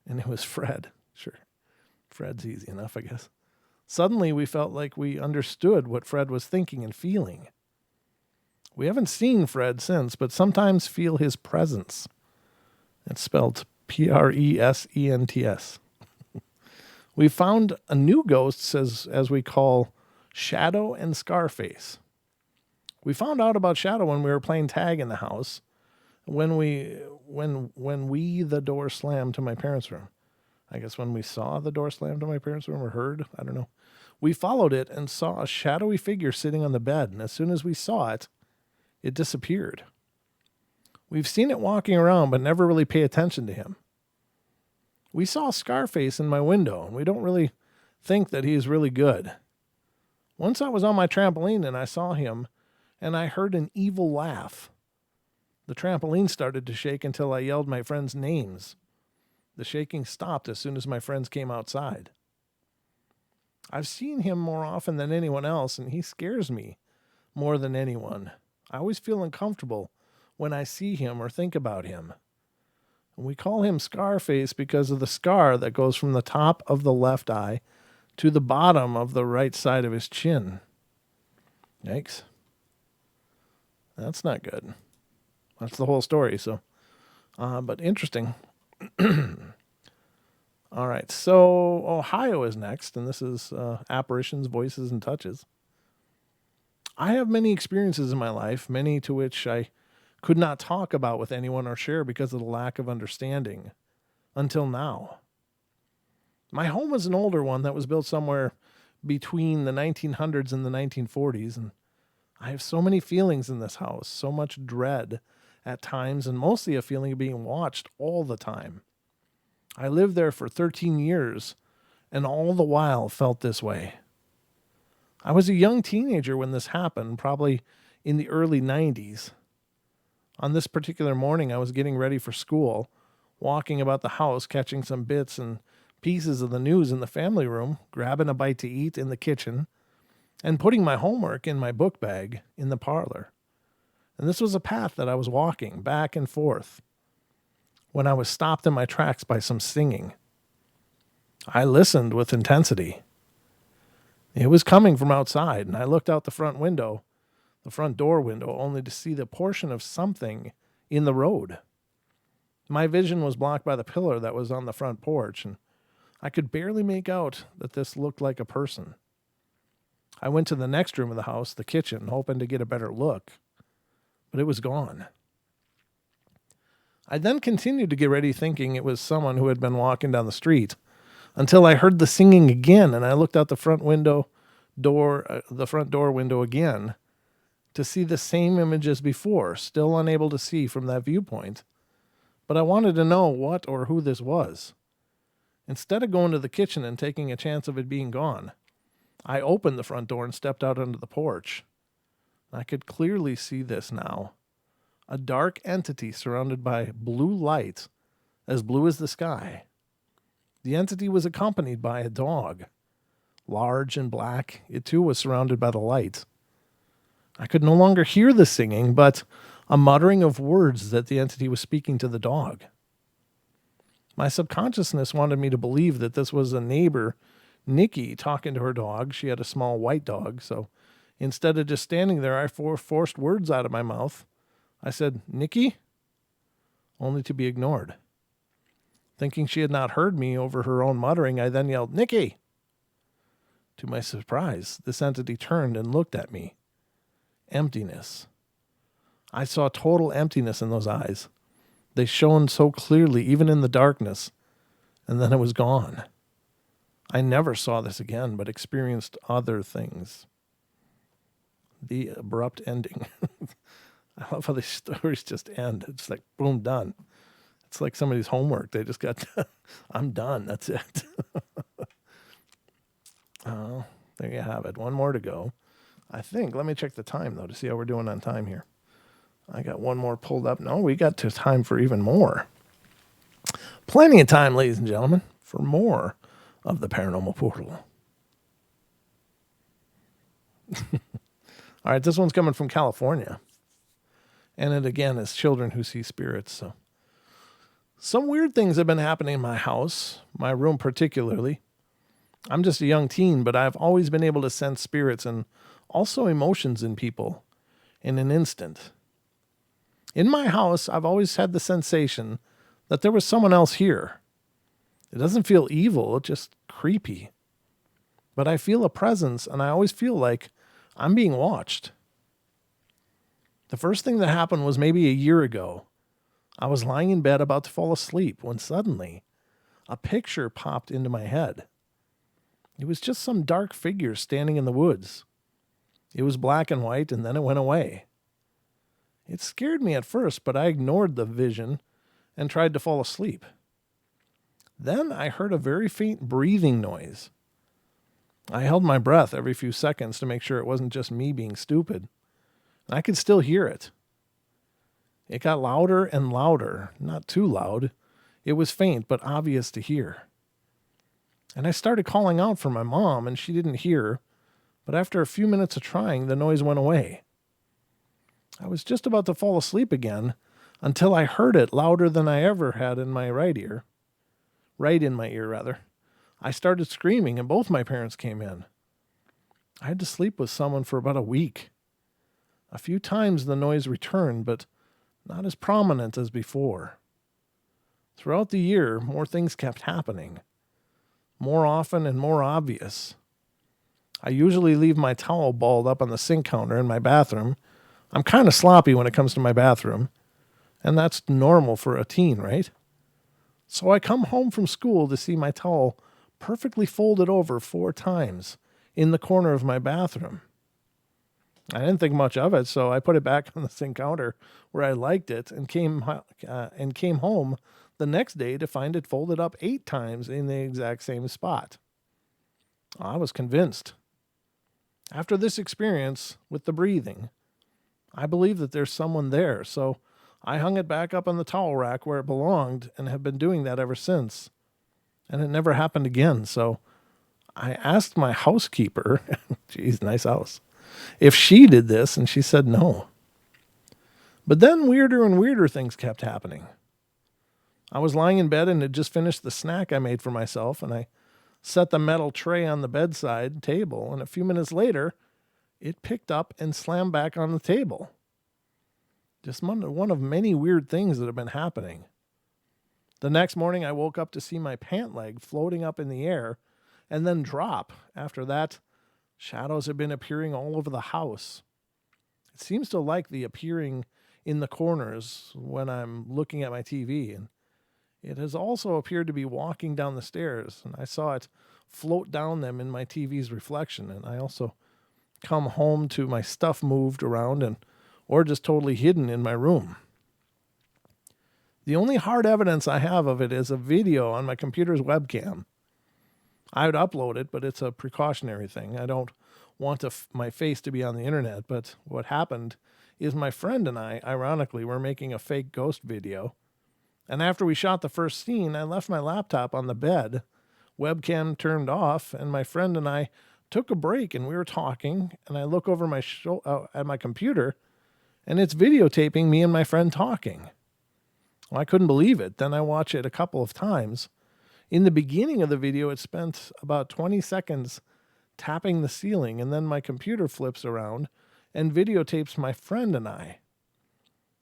and it was Fred. Sure, Fred's easy enough, I guess. Suddenly, we felt like we understood what Fred was thinking and feeling. We haven't seen Fred since, but sometimes feel his presence. It's spelled Presents. We found a new ghost, as we call Shadow and Scarface. We found out about Shadow when we were playing tag in the house, when the door slammed to my parents' room. I guess when we saw the door slam to my parents' room, or heard, I don't know. We followed it and saw a shadowy figure sitting on the bed, and as soon as we saw it, it disappeared. We've seen it walking around, but never really pay attention to him. We saw Scarface in my window, and we don't really think that he is really good. Once I was on my trampoline and I saw him, and I heard an evil laugh. The trampoline started to shake until I yelled my friends' names. The shaking stopped as soon as my friends came outside. I've seen him more often than anyone else, and he scares me more than anyone. I always feel uncomfortable when I see him or think about him. And we call him Scarface because of the scar that goes from the top of the left eye to the bottom of the right side of his chin. Yikes. That's not good. That's the whole story. So, but interesting. All right. So Ohio is next, and this is Apparitions, Voices, and Touches. I have many experiences in my life, many to which I could not talk about with anyone or share because of the lack of understanding until now. My home was an older one that was built somewhere between the 1900s and the 1940s, and I have so many feelings in this house, so much dread at times, and mostly a feeling of being watched all the time. I lived there for 13 years, and all the while felt this way. I was a young teenager when this happened, probably in the early 90s. On this particular morning, I was getting ready for school, walking about the house, catching some bits and pieces of the news in the family room, grabbing a bite to eat in the kitchen, and putting my homework in my book bag in the parlor. And this was a path that I was walking back and forth when I was stopped in my tracks by some singing. I listened with intensity. It was coming from outside, and I looked out the front door window, only to see the portion of something in the road. My vision was blocked by the pillar that was on the front porch, and I could barely make out that this looked like a person. I went to the next room of the house, the kitchen, hoping to get a better look, but it was gone. I then continued to get ready thinking it was someone who had been walking down the street until I heard the singing again, and I looked out the front door window again to see the same image as before, still unable to see from that viewpoint. But I wanted to know what or who this was. Instead of going to the kitchen and taking a chance of it being gone, I opened the front door and stepped out onto the porch. I could clearly see this now. A dark entity surrounded by blue light, as blue as the sky. The entity was accompanied by a dog. Large and black, it too was surrounded by the light. I could no longer hear the singing, but a muttering of words that the entity was speaking to the dog. My subconsciousness wanted me to believe that this was a neighbor, Nikki, talking to her dog. She had a small white dog, so instead of just standing there, I forced words out of my mouth. I said, "Nikki?" only to be ignored. Thinking she had not heard me over her own muttering, I then yelled, "Nikki!" To my surprise, this entity turned and looked at me. Emptiness. I saw total emptiness in those eyes. They shone so clearly, even in the darkness, and then it was gone. I never saw this again, but experienced other things. The abrupt ending. I love how these stories just end. It's like, boom, done. It's like somebody's homework. They just got, I'm done. That's it. Oh, there you have it. One more to go. I think. Let me check the time, though, to see how we're doing on time here. I got one more pulled up. No, we got to time for even more. Plenty of time, ladies and gentlemen, for more of the Paranormal Portal. All right, this one's coming from California. And it, again, is children who see spirits. So, some weird things have been happening in my house, my room particularly. I'm just a young teen, but I've always been able to sense spirits and also emotions in people in an instant. In my house, I've always had the sensation that there was someone else here. It doesn't feel evil, it's just creepy. But I feel a presence, and I always feel like I'm being watched. The first thing that happened was maybe a year ago. I was lying in bed about to fall asleep when suddenly a picture popped into my head. It was just some dark figure standing in the woods. It was black and white, and then it went away. It scared me at first, but I ignored the vision and tried to fall asleep. Then I heard a very faint breathing noise. I held my breath every few seconds to make sure it wasn't just me being stupid. I could still hear it. It got louder and louder, not too loud. It was faint, but obvious to hear. And I started calling out for my mom, and she didn't hear, but after a few minutes of trying, the noise went away. I was just about to fall asleep again until I heard it louder than I ever had in my right ear. Right in my ear, rather. I started screaming, and both my parents came in. I had to sleep with someone for about a week. A few times the noise returned, but not as prominent as before. Throughout the year, more things kept happening. More often and more obvious. I usually leave my towel balled up on the sink counter in my bathroom. I'm kind of sloppy when it comes to my bathroom, and that's normal for a teen, right? So I come home from school to see my towel perfectly folded over 4 times in the corner of my bathroom. I didn't think much of it, so I put it back on the sink counter where I liked it and came home the next day to find it folded up 8 times in the exact same spot. I was convinced. After this experience with the breathing, I believe that there's someone there, so I hung it back up on the towel rack where it belonged and have been doing that ever since. And it never happened again, so I asked my housekeeper, geez, nice house, if she did this, and she said no. But then weirder and weirder things kept happening. I was lying in bed and had just finished the snack I made for myself, and I set the metal tray on the bedside table, and a few minutes later, it picked up and slammed back on the table. Just one of many weird things that have been happening. The next morning, I woke up to see my pant leg floating up in the air and then drop. After that, shadows have been appearing all over the house. It seems to like the appearing in the corners when I'm looking at my TV, and it has also appeared to be walking down the stairs, and I saw it float down them in my TV's reflection, and I also come home to my stuff moved around or just totally hidden in my room. The only hard evidence I have of it is a video on my computer's webcam. I would upload it, but it's a precautionary thing. I don't want my face to be on the internet, but what happened is my friend and I, ironically, were making a fake ghost video. And after we shot the first scene, I left my laptop on the bed, webcam turned off, and my friend and I took a break and we were talking, and I look over at my computer, and it's videotaping me and my friend talking. Well, I couldn't believe it. Then I watched it a couple of times. In the beginning of the video, it spent about 20 seconds tapping the ceiling, and then my computer flips around and videotapes my friend and I.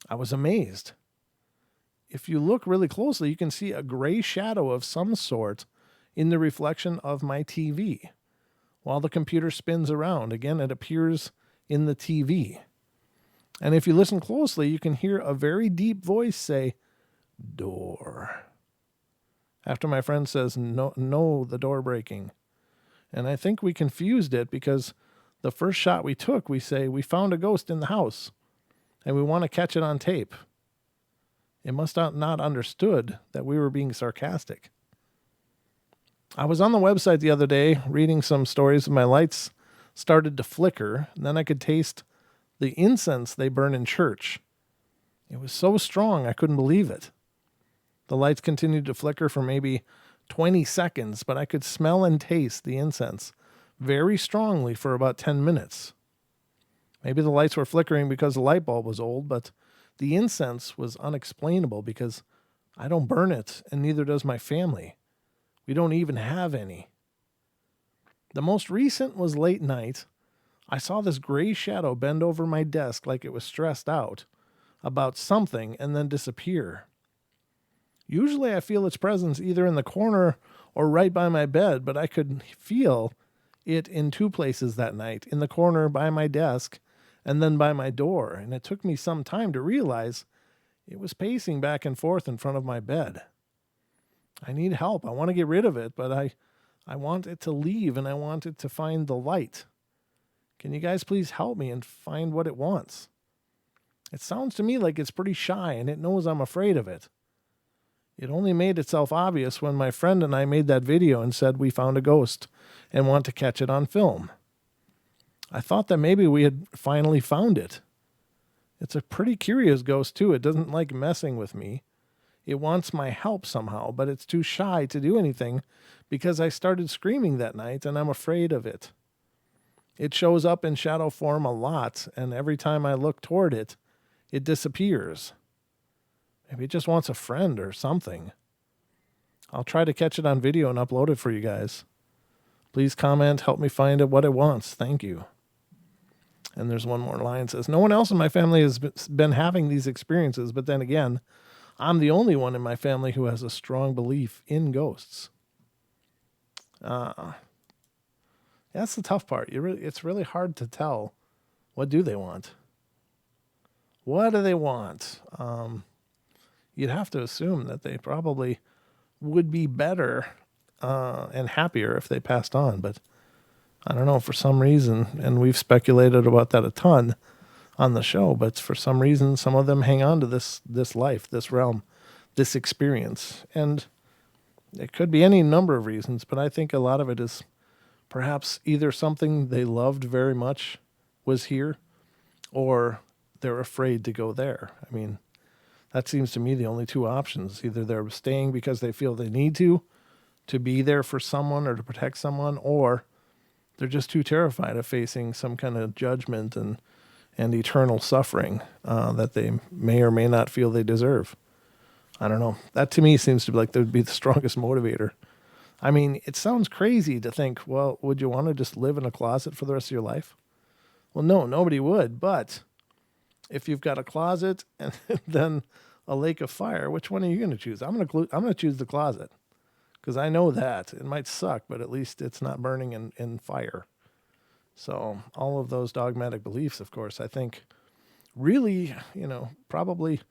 I was amazed. If you look really closely, you can see a gray shadow of some sort in the reflection of my TV. While the computer spins around, again, it appears in the TV. And if you listen closely, you can hear a very deep voice say, "Door." After my friend says, no, the door breaking. And I think we confused it because the first shot we took, we say, "We found a ghost in the house and we want to catch it on tape." It must have not understood that we were being sarcastic. I was on the website the other day reading some stories, and my lights started to flicker, and then I could taste the incense they burn in church. It was so strong, I couldn't believe it. The lights continued to flicker for maybe 20 seconds, but I could smell and taste the incense very strongly for about 10 minutes. Maybe the lights were flickering because the light bulb was old, but the incense was unexplainable because I don't burn it, and neither does my family. We don't even have any. The most recent was late night. I saw this gray shadow bend over my desk like it was stressed out about something and then disappear. Usually I feel its presence either in the corner or right by my bed, but I could feel it in 2 places that night, in the corner by my desk and then by my door, and it took me some time to realize it was pacing back and forth in front of my bed. I need help. I want to get rid of it, but I want it to leave and I want it to find the light. Can you guys please help me and find what it wants? It sounds to me like it's pretty shy and it knows I'm afraid of it. It only made itself obvious when my friend and I made that video and said we found a ghost and want to catch it on film. I thought that maybe we had finally found it. It's a pretty curious ghost too. It doesn't like messing with me. It wants my help somehow, but it's too shy to do anything because I started screaming that night and I'm afraid of it. It shows up in shadow form a lot, and every time I look toward it, it disappears. Maybe it just wants a friend or something. I'll try to catch it on video and upload it for you guys. Please comment, help me find it, what it wants. Thank you. And there's one more line that says, no one else in my family has been having these experiences, but then again, I'm the only one in my family who has a strong belief in ghosts. That's the tough part. It's really hard to tell. What do they want? What do they want? You'd have to assume that they probably would be better and happier if they passed on. But I don't know, for some reason, and we've speculated about that a ton on the show, but for some reason, some of them hang on to this life, this realm, this experience. And it could be any number of reasons, but I think a lot of it is perhaps either something they loved very much was here, or they're afraid to go there. I mean, that seems to me the only two options. Either they're staying because they feel they need to be there for someone or to protect someone, or they're just too terrified of facing some kind of judgment and eternal suffering that they may or may not feel they deserve. I don't know. That to me seems to be like that would be the strongest motivator. I mean, it sounds crazy to think, well, would you want to just live in a closet for the rest of your life? Well, no, nobody would. But if you've got a closet and then a lake of fire, which one are you going to choose? I'm going to choose the closet because I know that it might suck, but at least it's not burning in fire. So all of those dogmatic beliefs, of course, I think really, probably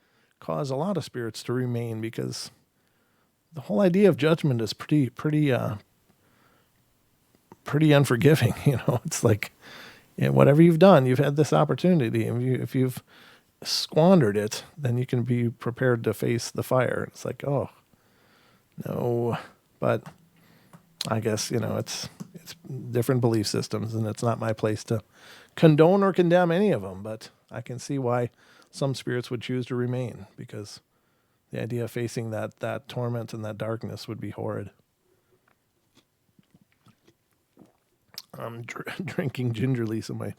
cause a lot of spirits to remain, because the whole idea of judgment is pretty unforgiving. It's like, whatever you've done, you've had this opportunity. If you've squandered it, then you can be prepared to face the fire. It's like, oh, no. But I guess, it's different belief systems, and it's not my place to condone or condemn any of them. But I can see why some spirits would choose to remain, because the idea of facing that torment and that darkness would be horrid. I'm drinking gingerly so my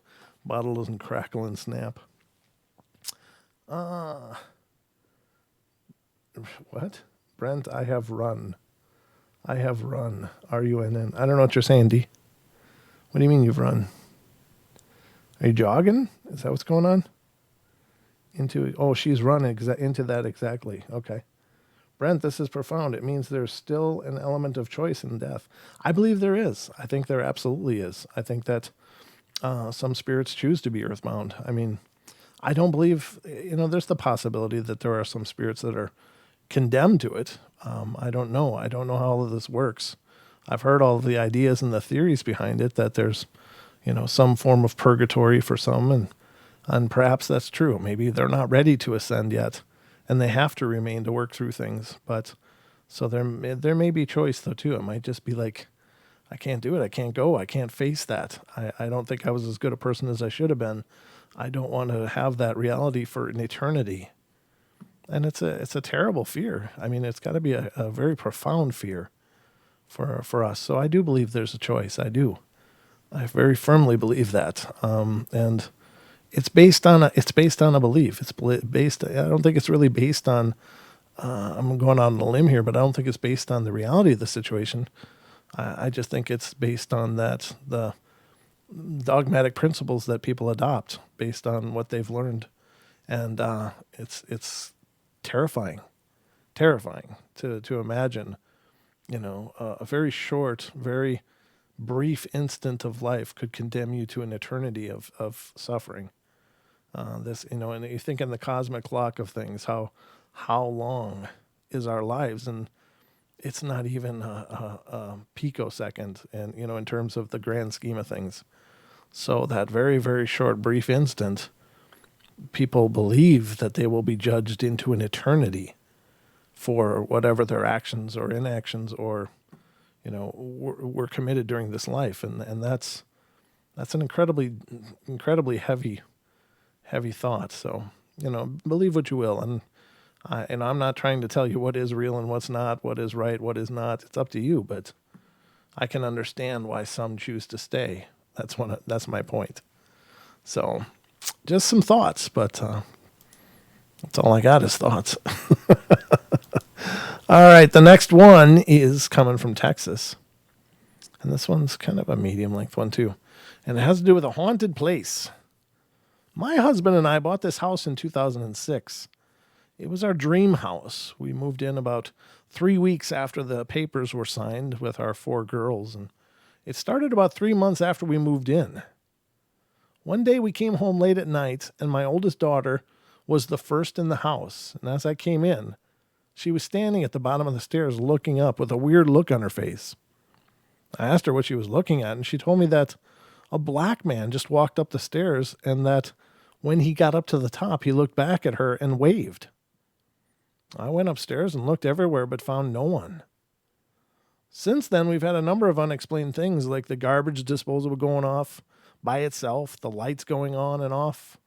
bottle doesn't crackle and snap. What? Brent, I have run. RUNN. I don't know what you're saying, D. What do you mean you've run? Are you jogging? Is that what's going on? She's running into that exactly. Okay. Brent, this is profound. It means there's still an element of choice in death. I believe there is. I think there absolutely is. I think that some spirits choose to be earthbound. I mean, I don't believe, there's the possibility that there are some spirits that are condemned to it. I don't know. I don't know how all of this works. I've heard all of the ideas and the theories behind it, that there's, some form of purgatory for some, and perhaps that's true. Maybe they're not ready to ascend yet, and they have to remain to work through things. But so there may be choice though too. It might just be like, I can't do it. I can't go. I can't face that. I don't think I was as good a person as I should have been. I don't want to have that reality for an eternity. And it's a terrible fear. I mean, it's got to be a very profound fear for us. So I do believe there's a choice. I do. I very firmly believe that. And it's based on a belief. It's based. I don't think it's really based on. I'm going on a limb here, but I don't think it's based on the reality of the situation. I just think it's based on the dogmatic principles that people adopt based on what they've learned, and it's terrifying to imagine. A very short, very brief instant of life could condemn you to an eternity of suffering. And you think in the cosmic clock of things, how long is our lives? And it's not even a picosecond, and in terms of the grand scheme of things. So that very, very short, brief instant, people believe that they will be judged into an eternity for whatever their actions or inactions or were committed during this life, and that's an incredibly heavy thought. So believe what you will, and I'm not trying to tell you what is real and what's not, what is right, what is not. It's up to you, but I can understand why some choose to stay. That's my point. So, just some thoughts, but that's all I got is thoughts. All right, the next one is coming from Texas, and this one's kind of a medium length one too, and it has to do with a haunted place. My husband and I bought this house in 2006. It was our dream house. We moved in about 3 weeks after the papers were signed with our 4 girls, and it started about 3 months after we moved in. One day we came home late at night, and my oldest daughter was the first in the house. And as I came in, she was standing at the bottom of the stairs looking up with a weird look on her face. I asked her what she was looking at, and she told me that a black man just walked up the stairs, and that when he got up to the top, he looked back at her and waved. I went upstairs and looked everywhere but found no one. Since then, we've had a number of unexplained things, like the garbage disposal going off by itself, the lights going on and off,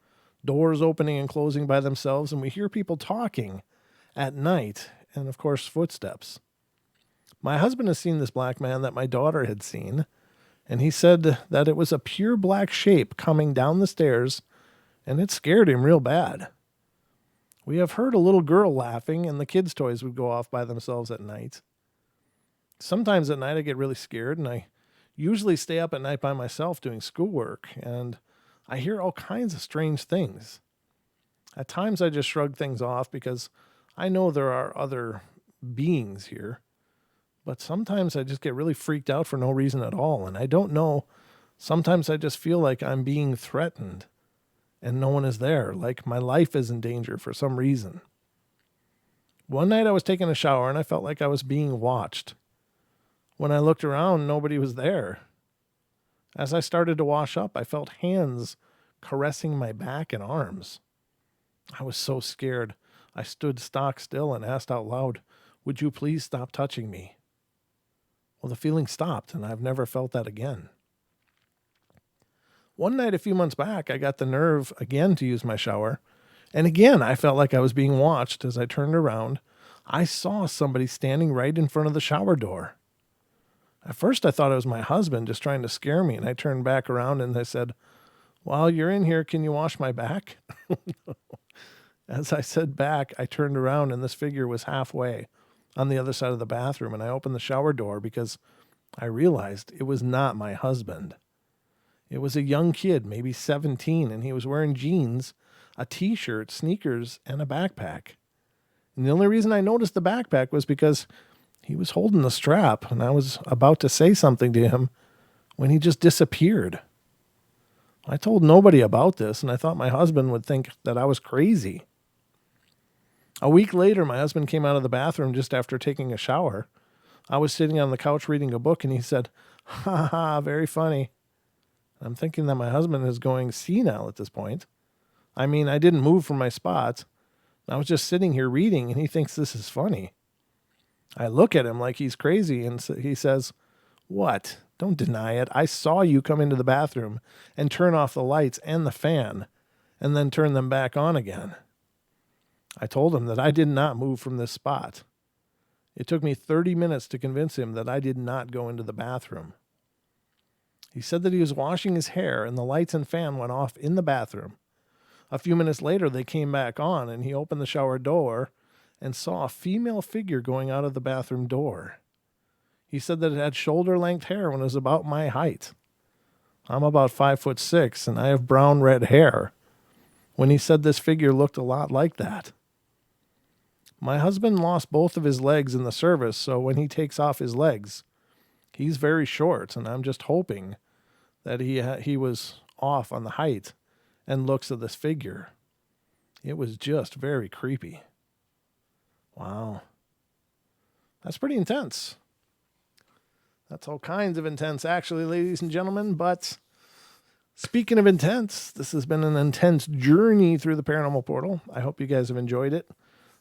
doors opening and closing by themselves, and we hear people talking at night, and of course, footsteps. My husband has seen this black man that my daughter had seen, and he said that it was a pure black shape coming down the stairs, and it scared him real bad. We have heard a little girl laughing, and the kids' toys would go off by themselves at night. Sometimes at night I get really scared, and I usually stay up at night by myself doing schoolwork, and I hear all kinds of strange things. At times I just shrug things off because I know there are other beings here, but sometimes I just get really freaked out for no reason at all, and I don't know. Sometimes I just feel like I'm being threatened, and no one is there, like my life is in danger for some reason. One night I was taking a shower, and I felt like I was being watched. When I looked around, nobody was there. As I started to wash up, I felt hands caressing my back and arms. I was so scared. I stood stock still and asked out loud, "Would you please stop touching me?" Well, the feeling stopped, and I've never felt that again. One night a few months back, I got the nerve again to use my shower, and again I felt like I was being watched. As I turned around, I saw somebody standing right in front of the shower door. At first I thought it was my husband just trying to scare me, and I turned back around and I said, "While you're in here, can you wash my back?" As I said back, I turned around and this figure was halfway on the other side of the bathroom, and I opened the shower door because I realized it was not my husband. It was a young kid, maybe 17, and he was wearing jeans, a t-shirt, sneakers, and a backpack. And the only reason I noticed the backpack was because he was holding the strap, and I was about to say something to him when he just disappeared. I told nobody about this, and I thought my husband would think that I was crazy. A week later, my husband came out of the bathroom just after taking a shower. I was sitting on the couch reading a book, and he said, "Ha ha, very funny." I'm thinking that my husband is going senile at this point. I mean, I didn't move from my spot. I was just sitting here reading, and he thinks this is funny. I look at him like he's crazy, and he says, "What? Don't deny it. I saw you come into the bathroom and turn off the lights and the fan, and then turn them back on again." I told him that I did not move from this spot. It took me 30 minutes to convince him that I did not go into the bathroom. He said that he was washing his hair, and the lights and fan went off in the bathroom. A few minutes later, they came back on, and he opened the shower door and saw a female figure going out of the bathroom door. He said that it had shoulder-length hair when it was about my height. I'm about 5'6", and I have brown-red hair. When he said this figure looked a lot like that. My husband lost both of his legs in the service, so when he takes off his legs, he's very short, and I'm just hoping that he was off on the height and looks at this figure. It was just very creepy. Wow. That's pretty intense. That's all kinds of intense, actually, ladies and gentlemen. But speaking of intense, this has been an intense journey through the Paranormal Portal. I hope you guys have enjoyed it.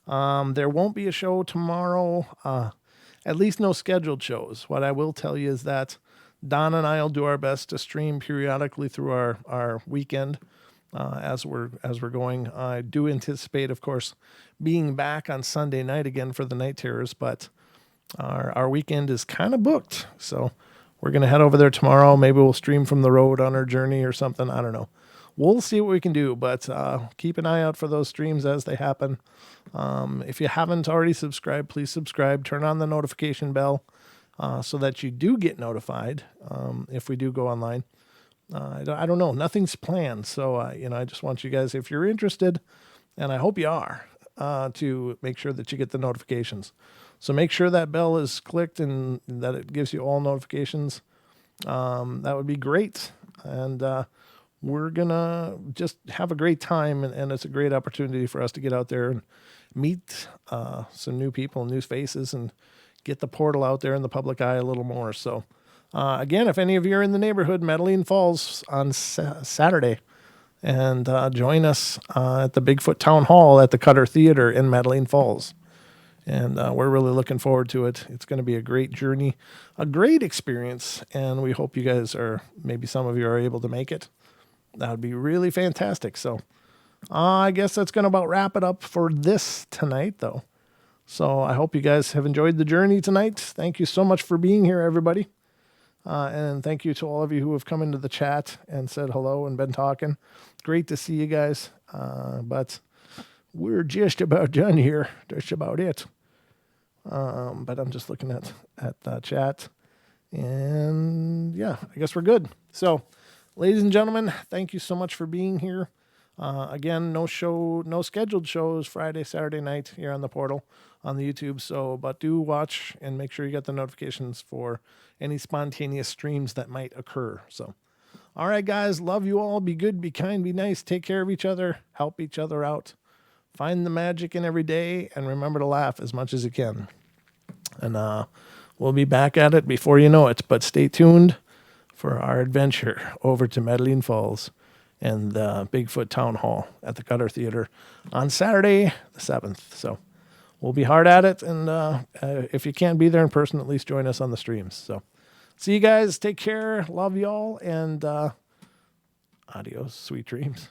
There won't be a show tomorrow, at least no scheduled shows. What I will tell you is that Don and I will do our best to stream periodically through our weekend as we're going. I do anticipate, of course, being back on Sunday night again for the Night Terrors, but our weekend is kind of booked. So we're going to head over there tomorrow. Maybe we'll stream from the road on our journey or something. I don't know. We'll see what we can do, but keep an eye out for those streams as they happen. If you haven't already subscribed, please subscribe. Turn on the notification bell so that you do get notified if we do go online. I don't know. Nothing's planned. So, I just want you guys, if you're interested, and I hope you are, to make sure that you get the notifications. So make sure that bell is clicked and that it gives you all notifications. That would be great. And we're going to just have a great time. And it's a great opportunity for us to get out there and meet some new people, new faces, and get the portal out there in the public eye a little more. So, again, if any of you are in the neighborhood, Medellin Falls on Saturday, and join us at the Bigfoot Town Hall at the Cutter Theater in Medellin Falls. And we're really looking forward to it. It's going to be a great journey, a great experience, and we hope you guys maybe some of you are able to make it. That would be really fantastic. So I guess that's going to about wrap it up for this tonight, though. So I hope you guys have enjoyed the journey tonight. Thank you so much for being here, everybody. And thank you to all of you who have come into the chat and said hello and been talking. Great to see you guys. But we're just about done here. That's about it. But I'm just looking at the chat. And yeah, I guess we're good. So, ladies and gentlemen, thank you so much for being here. Again, no scheduled shows Friday, Saturday night here on the portal on the YouTube. So, but do watch and make sure you get the notifications for any spontaneous streams that might occur. So, all right, guys, love you all. Be good, be kind, be nice. Take care of each other. Help each other out. Find the magic in every day, and remember to laugh as much as you can. And we'll be back at it before you know it. But stay tuned for our adventure over to Medellin Falls and the Bigfoot Town Hall at the Cutter Theater on Saturday the 7th. So we'll be hard at it. And if you can't be there in person, at least join us on the streams. So see you guys. Take care. Love y'all. And adios. Sweet dreams.